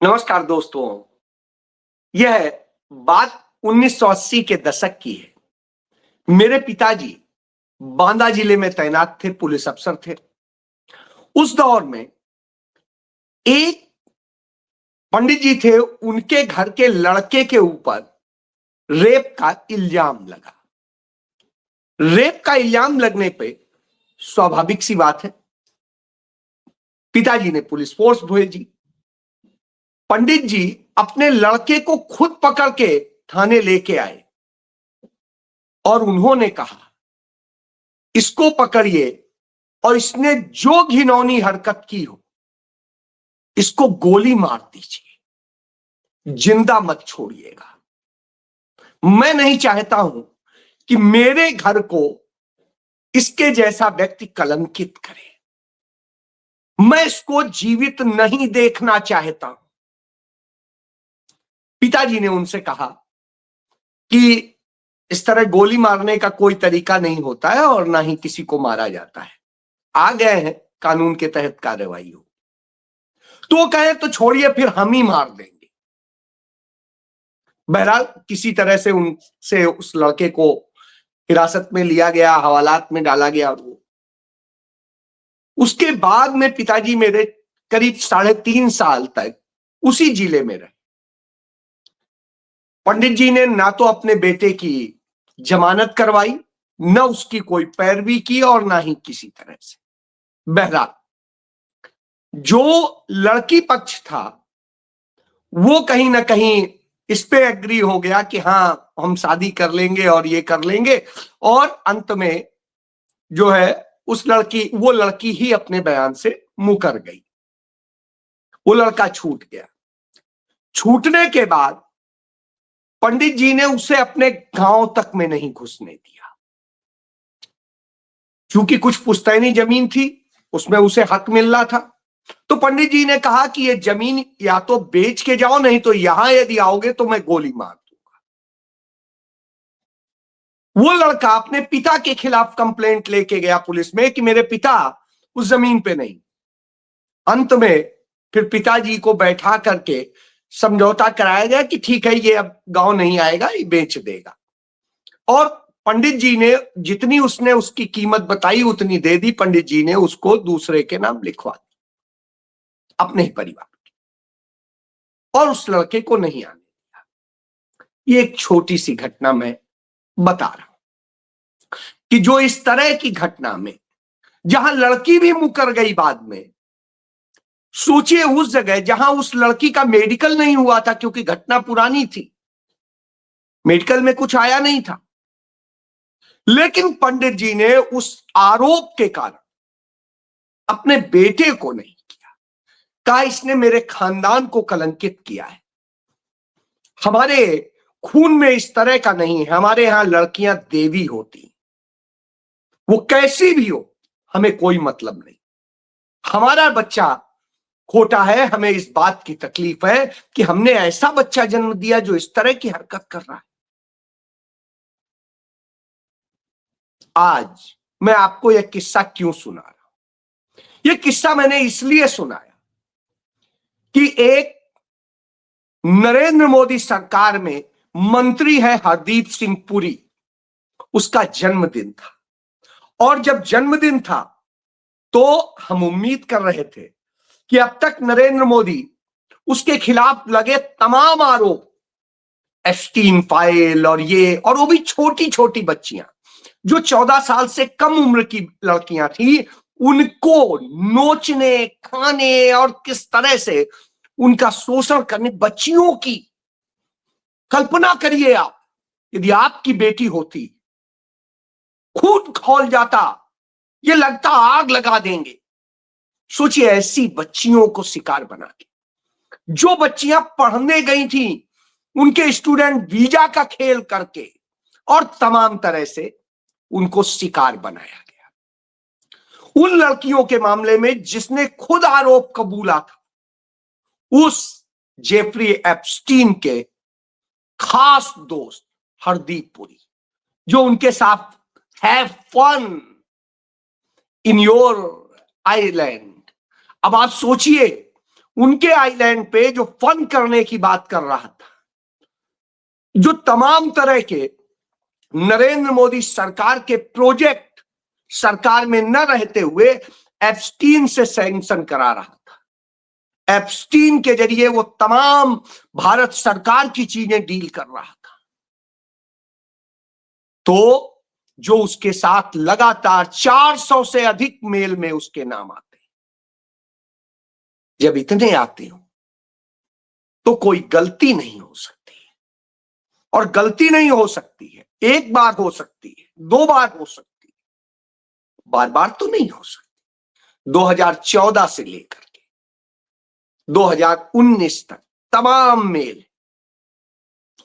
नमस्कार दोस्तों। यह बात 1980 के दशक की है। मेरे पिताजी बांदा जिले में तैनात थे, पुलिस अफसर थे। उस दौर में एक पंडित जी थे, उनके घर के लड़के के ऊपर रेप का इल्जाम लगा। रेप का इल्जाम लगने पे स्वाभाविक सी बात है, पिताजी ने पुलिस फोर्स भेजी। पंडित जी अपने लड़के को खुद पकड़ के थाने लेके आए और उन्होंने कहा, इसको पकड़िए और इसने जो घिनौनी हरकत की हो इसको गोली मार दीजिए, जिंदा मत छोड़िएगा। मैं नहीं चाहता हूं कि मेरे घर को इसके जैसा व्यक्ति कलंकित करे। मैं इसको जीवित नहीं देखना चाहता हूं। पिताजी ने उनसे कहा कि इस तरह गोली मारने का कोई तरीका नहीं होता है और ना ही किसी को मारा जाता है। आ गए हैं, कानून के तहत कार्रवाई हो। तो कहे तो छोड़िए, फिर हम ही मार देंगे। बहरहाल किसी तरह से उनसे उस लड़के को हिरासत में लिया गया, हवालात में डाला गया। उसके बाद में पिताजी मेरे करीब 3.5 साल तक उसी जिले में रहे। पंडित जी ने ना तो अपने बेटे की जमानत करवाई, न उसकी कोई पैरवी की और ना ही किसी तरह से। बहरहाल जो लड़की पक्ष था वो कहीं ना कहीं इस पे एग्री हो गया कि हाँ हम शादी कर लेंगे और ये कर लेंगे, और अंत में जो है वो लड़की ही अपने बयान से मुकर गई। वो लड़का छूट गया। छूटने के बाद पंडित जी ने उसे अपने गांव तक में नहीं घुसने दिया, क्योंकि कुछ पुश्तैनी जमीन थी, उसमें उसे हक मिल रहा था। तो पंडित जी ने कहा कि ये जमीन या तो बेच के जाओ, नहीं तो यहां यदि आओगे तो मैं गोली मार दूंगा। वो लड़का अपने पिता के खिलाफ कंप्लेंट लेके गया पुलिस में कि मेरे पिता उस जमीन पे नहीं। अंत में फिर पिताजी को बैठा करके समझौता कराया गया कि ठीक है, ये अब गांव नहीं आएगा, ये बेच देगा। और पंडित जी ने जितनी उसने उसकी कीमत बताई उतनी दे दी। पंडित जी ने उसको दूसरे के नाम लिखवा दी, अपने ही परिवार के, और उस लड़के को नहीं आने दिया। ये एक छोटी सी घटना मैं बता रहा हूं कि जो इस तरह की घटना में जहां लड़की भी मुकर गई बाद में, सोचिए उस जगह जहां उस लड़की का मेडिकल नहीं हुआ था, क्योंकि घटना पुरानी थी, मेडिकल में कुछ आया नहीं था, लेकिन पंडित जी ने उस आरोप के कारण अपने बेटे को नहीं किया। कहा इसने मेरे खानदान को कलंकित किया है। हमारे खून में इस तरह का नहीं है। हमारे यहां लड़कियां देवी होती, वो कैसी भी हो, हमें कोई मतलब नहीं। हमारा बच्चा खोटा है, हमें इस बात की तकलीफ है कि हमने ऐसा बच्चा जन्म दिया जो इस तरह की हरकत कर रहा है। आज मैं आपको यह किस्सा क्यों सुना रहा हूं? यह किस्सा मैंने इसलिए सुनाया कि एक नरेंद्र मोदी सरकार में मंत्री है हरदीप सिंह पुरी, उसका जन्मदिन था। और जब जन्मदिन था तो हम उम्मीद कर रहे थे कि अब तक नरेंद्र मोदी उसके खिलाफ लगे तमाम आरोप, एप्स्टीन फाइल और ये, और वो भी छोटी छोटी बच्चियां जो 14 साल से कम उम्र की लड़कियां थी, उनको नोचने, खाने और किस तरह से उनका शोषण करने। बच्चियों की कल्पना करिए आप, यदि आपकी बेटी होती, खून खौल जाता, ये लगता आग लगा देंगे। सोचिए ऐसी बच्चियों को शिकार बना के। जो बच्चियां पढ़ने गई थी उनके स्टूडेंट वीजा का खेल करके और तमाम तरह से उनको शिकार बनाया गया। उन लड़कियों के मामले में जिसने खुद आरोप कबूला था, उस जेफरी एप्स्टीन के खास दोस्त हरदीप पुरी, जो उनके साथ have fun in your island. अब आप सोचिए उनके आइलैंड पे जो फन करने की बात कर रहा था, जो तमाम तरह के नरेंद्र मोदी सरकार के प्रोजेक्ट सरकार में न रहते हुए एप्स्टीन से सैंक्शन करा रहा था, एप्स्टीन के जरिए वो तमाम भारत सरकार की चीजें डील कर रहा था, तो जो उसके साथ लगातार 400 से अधिक मेल में उसके नाम आते हैं, जब इतने आते हो तो कोई गलती नहीं हो सकती है, और गलती नहीं हो सकती है, एक बार हो सकती है, 2 बार हो सकती है, बार बार तो नहीं हो सकती। 2014 से लेकर के 2019 तक तमाम मेल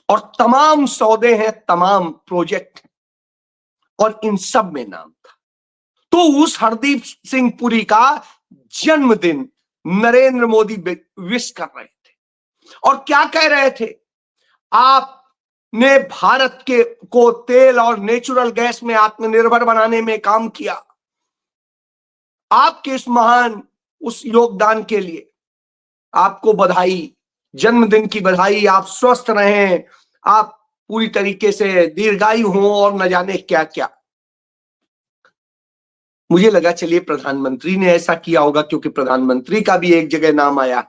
और तमाम सौदे हैं, तमाम प्रोजेक्ट हैं, और इन सब में नाम था। तो उस हरदीप सिंह पुरी का जन्मदिन नरेंद्र मोदी विश कर रहे थे, और क्या कह रहे थे, आपने भारत के को तेल और नेचुरल गैस में आत्मनिर्भर बनाने में काम किया, आपके इस महान उस योगदान के लिए आपको बधाई, जन्मदिन की बधाई, आप स्वस्थ रहें, आप पूरी तरीके से दीर्घायु हों, और न जाने क्या क्या। मुझे लगा चलिए प्रधानमंत्री ने ऐसा किया होगा, क्योंकि प्रधानमंत्री का भी एक जगह नाम आया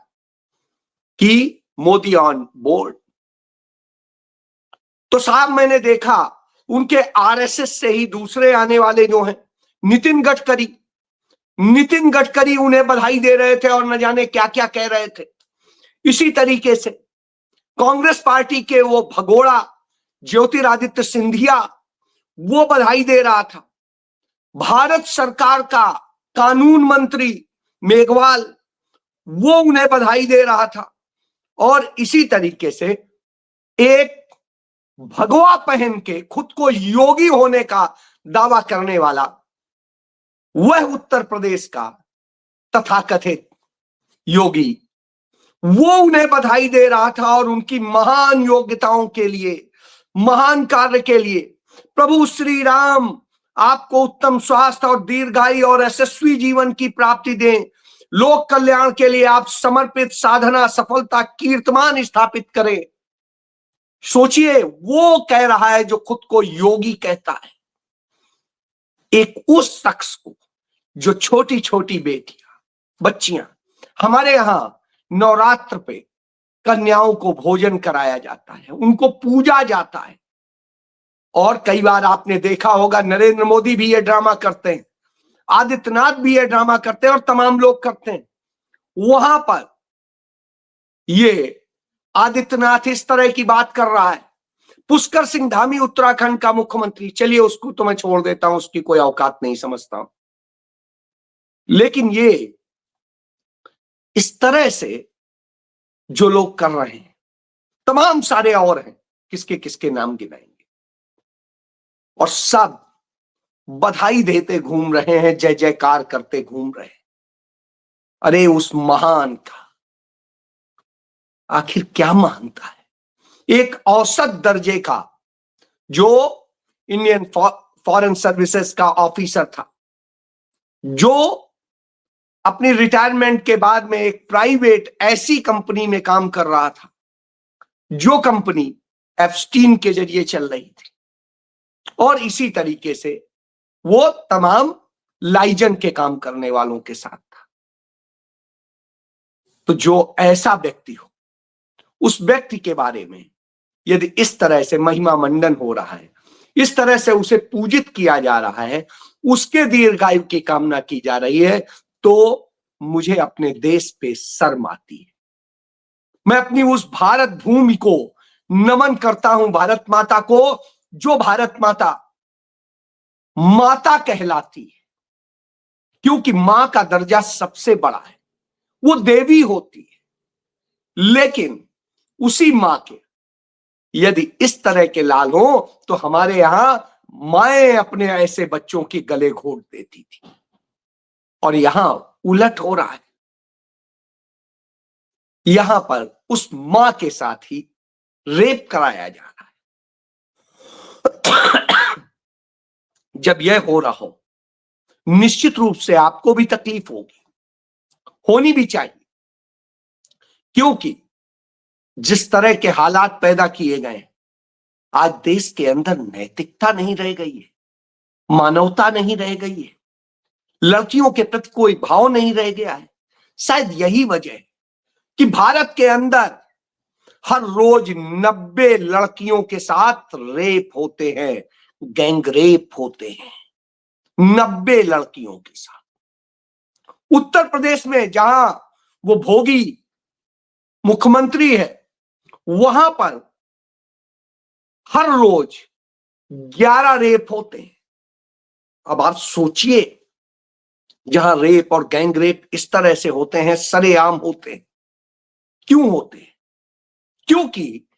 कि मोदी ऑन बोर्ड। तो साहब मैंने देखा उनके आरएसएस से ही दूसरे आने वाले जो हैं, नितिन गडकरी उन्हें बधाई दे रहे थे और न जाने क्या क्या कह रहे थे। इसी तरीके से कांग्रेस पार्टी के वो भगोड़ा ज्योतिरादित्य सिंधिया वो बधाई दे रहा था, भारत सरकार का कानून मंत्री मेघवाल वो उन्हें बधाई दे रहा था, और इसी तरीके से एक भगवा पहन के खुद को योगी होने का दावा करने वाला वह उत्तर प्रदेश का तथाकथित योगी वो उन्हें बधाई दे रहा था, और उनकी महान योग्यताओं के लिए, महान कार्य के लिए प्रभु श्री राम आपको उत्तम स्वास्थ्य और दीर्घायु और यशस्वी जीवन की प्राप्ति दें, लोक कल्याण के लिए आप समर्पित साधना सफलता कीर्तमान स्थापित करें। सोचिए, वो कह रहा है जो खुद को योगी कहता है, एक उस शख्स को जो छोटी छोटी बेटियां, बच्चियां, हमारे यहां नवरात्र पे कन्याओं को भोजन कराया जाता है, उनको पूजा जाता है, और कई बार आपने देखा होगा नरेंद्र मोदी भी ये ड्रामा करते हैं, आदित्यनाथ भी ये ड्रामा करते हैं, और तमाम लोग करते हैं। वहां पर ये आदित्यनाथ इस तरह की बात कर रहा है, पुष्कर सिंह धामी उत्तराखंड का मुख्यमंत्री, चलिए उसको तो मैं छोड़ देता हूं, उसकी कोई औकात नहीं समझता हूं, लेकिन ये इस तरह से जो लोग कर रहे हैं, तमाम सारे और हैं, किसके किसके नाम गिनाएंगे, और सब बधाई देते घूम रहे हैं, जय जयकार करते घूम रहे हैं। अरे उस महान का आखिर क्या मानता है? एक औसत दर्जे का जो इंडियन फॉरेन सर्विसेज का ऑफिसर था, जो अपनी रिटायरमेंट के बाद में एक प्राइवेट ऐसी कंपनी में काम कर रहा था, जो कंपनी एप्स्टीन के जरिए चल रही थी, और इसी तरीके से वो तमाम लाइजन के काम करने वालों के साथ था। तो जो ऐसा व्यक्ति हो, उस व्यक्ति के बारे में यदि इस तरह से महिमा मंडन हो रहा है, इस तरह से उसे पूजित किया जा रहा है, उसके दीर्घायु की कामना की जा रही है, तो मुझे अपने देश पे शर्म आती है। मैं अपनी उस भारत भूमि को नमन करता हूं, भारत माता को, जो भारत माता माता कहलाती है, क्योंकि मां का दर्जा सबसे बड़ा है, वो देवी होती है, लेकिन उसी मां के यदि इस तरह के लाल हो, तो हमारे यहां माएं अपने ऐसे बच्चों के गले घोट देती थी, और यहां उलट हो रहा है। यहां पर उस मां के साथ ही रेप कराया जा रहा है। जब यह हो रहा हो, निश्चित रूप से आपको भी तकलीफ होगी, होनी भी चाहिए, क्योंकि जिस तरह के हालात पैदा किए गए, आज देश के अंदर नैतिकता नहीं रह गई है, मानवता नहीं रह गई है, लड़कियों के प्रति कोई भाव नहीं रह गया है। शायद यही वजह है कि भारत के अंदर हर रोज 90 लड़कियों के साथ रेप होते हैं, गैंग रेप होते हैं, 90 लड़कियों के साथ। उत्तर प्रदेश में जहां वो भोगी मुख्यमंत्री है, वहां पर हर रोज 11 रेप होते हैं। अब आप सोचिए, जहां रेप और गैंग रेप इस तरह से होते हैं, सरेआम होते हैं, क्यों होते हैं? क्योंकि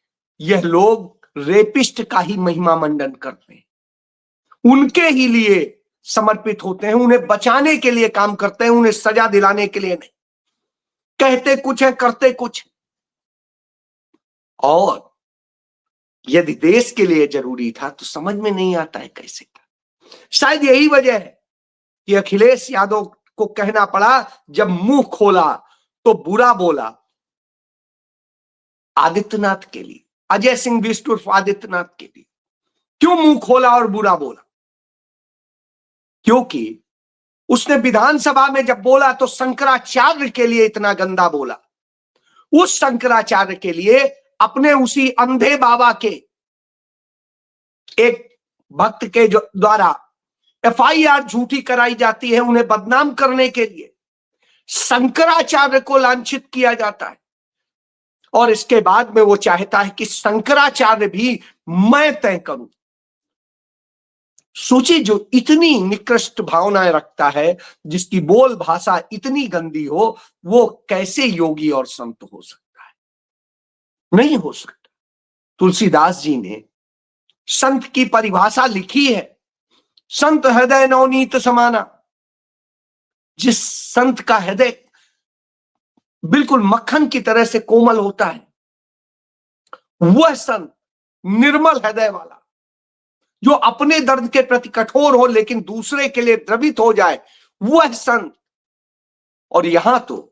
यह लोग रेपिस्ट का ही महिमा मंडन करते हैं, उनके ही लिए समर्पित होते हैं, उन्हें बचाने के लिए काम करते हैं, उन्हें सजा दिलाने के लिए नहीं। कहते कुछ है, करते कुछ। और यदि देश के लिए जरूरी था तो समझ में नहीं आता है कैसे था। शायद यही वजह है कि अखिलेश यादव को कहना पड़ा, जब मुंह खोला तो बुरा बोला आदित्यनाथ के लिए, अजय सिंह बिष्ट उर्फ आदित्यनाथ के लिए। क्यों मुंह खोला और बुरा बोला? क्योंकि उसने विधानसभा में जब बोला तो शंकराचार्य के लिए इतना गंदा बोला। उस शंकराचार्य के लिए अपने उसी अंधे बाबा के एक भक्त के द्वारा एफआईआर झूठी कराई जाती है, उन्हें बदनाम करने के लिए शंकराचार्य को लांछित किया जाता है। और इसके बाद में वो चाहता है कि शंकराचार्य भी मैं तय करूं। सोचिए, जो इतनी निकृष्ट भावनाएं रखता है, जिसकी बोल भाषा इतनी गंदी हो, वो कैसे योगी और संत हो सकता है? नहीं हो सकता। तुलसीदास जी ने संत की परिभाषा लिखी है, संत हृदय नवनीत समाना। जिस संत का हृदय बिल्कुल मक्खन की तरह से कोमल होता है, वह संत निर्मल हृदय वाला, जो अपने दर्द के प्रति कठोर हो लेकिन दूसरे के लिए द्रवित हो जाए, वह संत। और यहां तो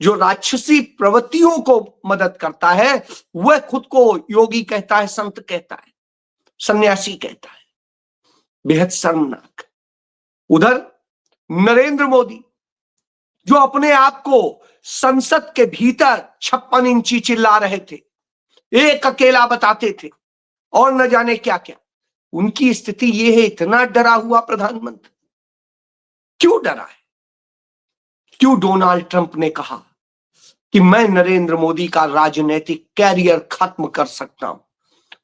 जो राक्षसी प्रवृत्तियों को मदद करता है, वह खुद को योगी कहता है, संत कहता है, सन्यासी कहता है। बेहद शर्मनाक। उधर नरेंद्र मोदी, जो अपने आप को संसद के भीतर 56 इंची चिल्ला रहे थे, एक अकेला बताते थे और न जाने क्या क्या, उनकी स्थिति यह है, इतना डरा हुआ प्रधानमंत्री। क्यों डरा है? क्यों डोनाल्ड ट्रंप ने कहा कि मैं नरेंद्र मोदी का राजनीतिक कैरियर खत्म कर सकता हूं?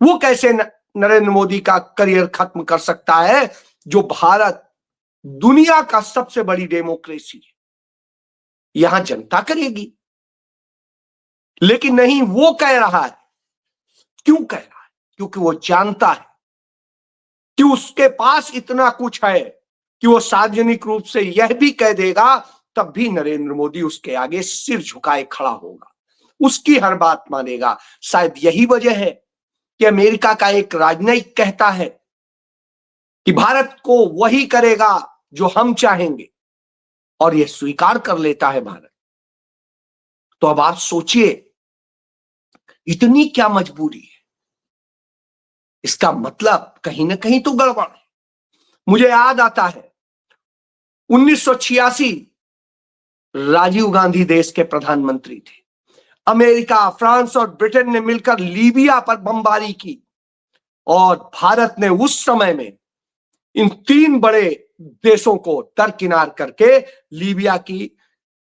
वो कैसे नरेंद्र मोदी का करियर खत्म कर सकता है, जो भारत दुनिया का सबसे बड़ी डेमोक्रेसी है, यहां जनता करेगी। लेकिन नहीं, वो कह रहा है। क्यों कह रहा है? क्योंकि वो जानता है कि उसके पास इतना कुछ है कि वो सार्वजनिक रूप से यह भी कह देगा, तब भी नरेंद्र मोदी उसके आगे सिर झुकाए खड़ा होगा, उसकी हर बात मानेगा। शायद यही वजह है कि अमेरिका का एक राजनयिक कहता है कि भारत को वही करेगा जो हम चाहेंगे, और यह स्वीकार कर लेता है भारत। तो अब आप सोचिए, इतनी क्या मजबूरी है? इसका मतलब कहीं ना कहीं तो गड़बड़ है। मुझे याद आता है 1986, राजीव गांधी देश के प्रधानमंत्री थे। अमेरिका, फ्रांस और ब्रिटेन ने मिलकर लीबिया पर बमबारी की, और भारत ने उस समय में इन 3 बड़े देशों को दरकिनार करके लीबिया की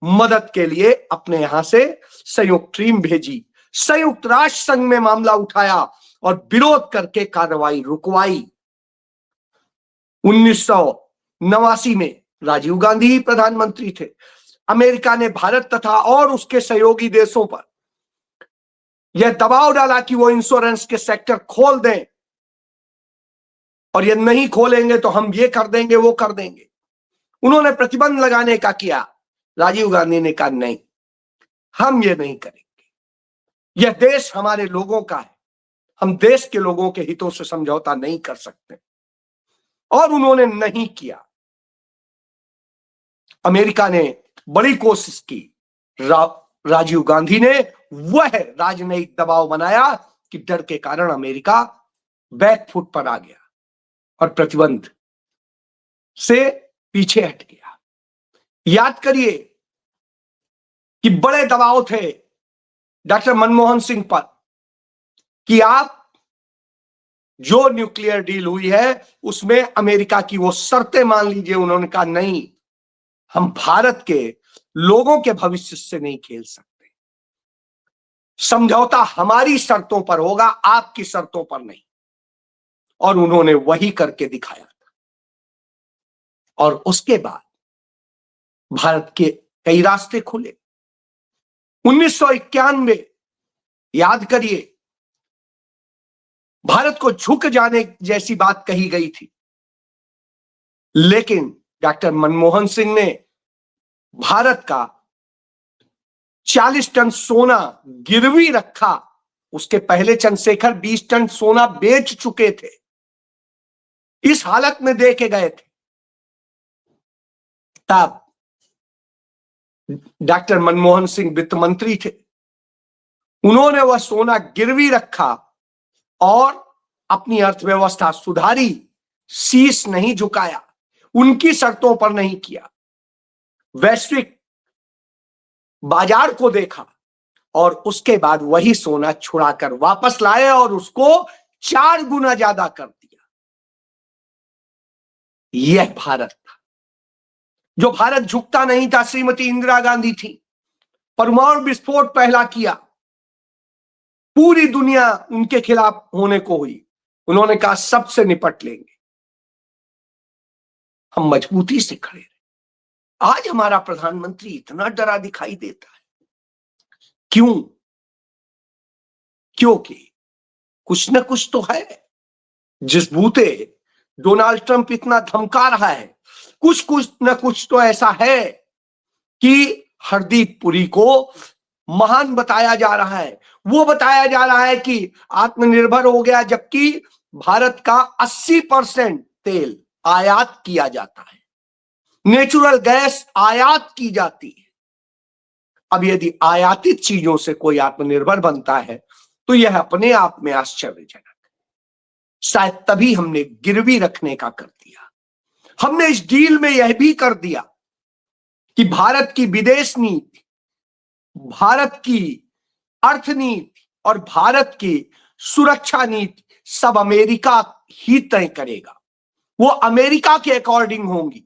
मदद के लिए अपने यहां से संयुक्त टीम भेजी, संयुक्त राष्ट्र संघ में मामला उठाया और विरोध करके कार्रवाई रुकवाई। 1989 में राजीव गांधी ही प्रधानमंत्री थे। अमेरिका ने भारत तथा और उसके सहयोगी देशों पर यह दबाव डाला कि वो इंश्योरेंस के सेक्टर खोल दें, और यदि नहीं खोलेंगे तो हम ये कर देंगे, वो कर देंगे। उन्होंने प्रतिबंध लगाने का किया। राजीव गांधी ने कहा, नहीं, हम ये नहीं करेंगे, यह देश हमारे लोगों का है, हम देश के लोगों के हितों से समझौता नहीं कर सकते। और उन्होंने नहीं किया। अमेरिका ने बड़ी कोशिश की, राजीव गांधी ने वह राजनयिक दबाव बनाया कि डर के कारण अमेरिका बैकफुट पर आ गया और प्रतिबंध से पीछे हट गया। याद करिए कि बड़े दबाव थे डॉक्टर मनमोहन सिंह पर कि आप जो न्यूक्लियर डील हुई है उसमें अमेरिका की वो शर्तें मान लीजिए। उन्होंने कहा नहीं, हम भारत के लोगों के भविष्य से नहीं खेल सकते, समझौता हमारी शर्तों पर होगा, आपकी शर्तों पर नहीं। और उन्होंने वही करके दिखाया था। और उसके बाद भारत के कई रास्ते खुले। 1991 याद करिए, भारत को झुक जाने जैसी बात कही गई थी, लेकिन डॉक्टर मनमोहन सिंह ने भारत का 40 टन सोना गिरवी रखा। उसके पहले चंद्रशेखर 20 टन सोना बेच चुके थे। इस हालत में दे के गए थे। तब डॉक्टर मनमोहन सिंह वित्त मंत्री थे, उन्होंने वह सोना गिरवी रखा और अपनी अर्थव्यवस्था सुधारी, शीश नहीं झुकाया, उनकी शर्तों पर नहीं किया, वैश्विक बाजार को देखा और उसके बाद वही सोना छुड़ाकर वापस लाए और उसको 4 गुना ज्यादा कर दिया। यह भारत था। जो भारत झुकता नहीं था, श्रीमती इंदिरा गांधी थी। परमाणु विस्फोट पहला किया, पूरी दुनिया उनके खिलाफ होने को हुई। उन्होंने कहा सबसे निपट लेंगे। हम मजबूती से खड़े रहे। आज हमारा प्रधानमंत्री इतना डरा दिखाई देता है, क्यों? क्योंकि कुछ न कुछ तो है। जिस बूते डोनाल्ड ट्रंप इतना धमका रहा है, कुछ न कुछ तो ऐसा है कि हरदीप पुरी को महान बताया जा रहा है। वो बताया जा रहा है कि आत्मनिर्भर हो गया, जबकि भारत का 80% तेल आयात किया जाता है, नेचुरल गैस आयात की जाती है। अब यदि आयातित चीजों से कोई आत्मनिर्भर बनता है तो यह अपने आप में आश्चर्यजनक है। शायद तभी हमने गिरवी रखने का कर दिया। हमने इस डील में यह भी कर दिया कि भारत की विदेश नीति, भारत की अर्थनीति और भारत की सुरक्षा नीति सब अमेरिका ही तय करेगा। वो अमेरिका के अकॉर्डिंग होंगी।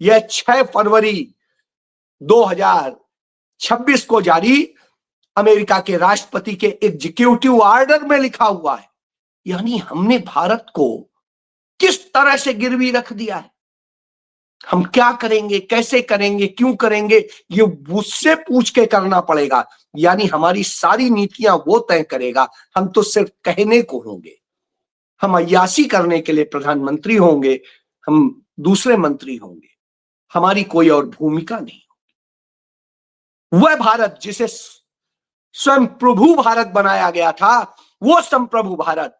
यह 6 फरवरी 2026 को जारी अमेरिका के राष्ट्रपति के एग्जीक्यूटिव ऑर्डर में लिखा हुआ है। यानी हमने भारत को किस तरह से गिरवी रख दिया है। हम क्या करेंगे, कैसे करेंगे, क्यों करेंगे, ये मुझसे पूछ के करना पड़ेगा। यानी हमारी सारी नीतियां वो तय करेगा, हम तो सिर्फ कहने को होंगे। हम अय्याशी करने के लिए प्रधानमंत्री होंगे, हम दूसरे मंत्री होंगे, हमारी कोई और भूमिका नहीं होगी। वह भारत जिसे स्वयं प्रभु भारत बनाया गया था, वो संप्रभु भारत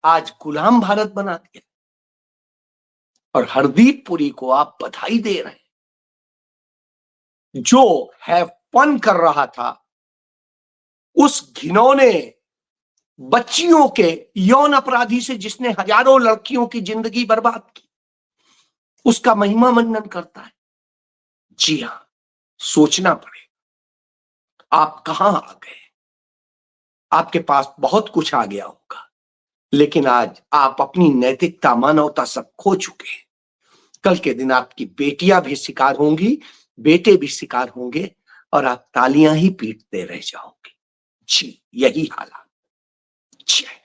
आज गुलाम भारत बना दिया। और हरदीप पुरी को आप बधाई दे रहे हैं, जो हैव फन कर रहा था उस घिनौने बच्चियों के यौन अपराधी से, जिसने हजारों लड़कियों की जिंदगी बर्बाद की, उसका महिमा मंडन करता है। जी हां, सोचना पड़ेगा आप कहां आ गए। आपके पास बहुत कुछ आ गया होगा, लेकिन आज आप अपनी नैतिकता, मानवता सब खो चुके हैं। कल के दिन आपकी बेटियां भी शिकार होंगी, बेटे भी शिकार होंगे और आप तालियां ही पीटते रह जाओगे। जी, यही हालात। जय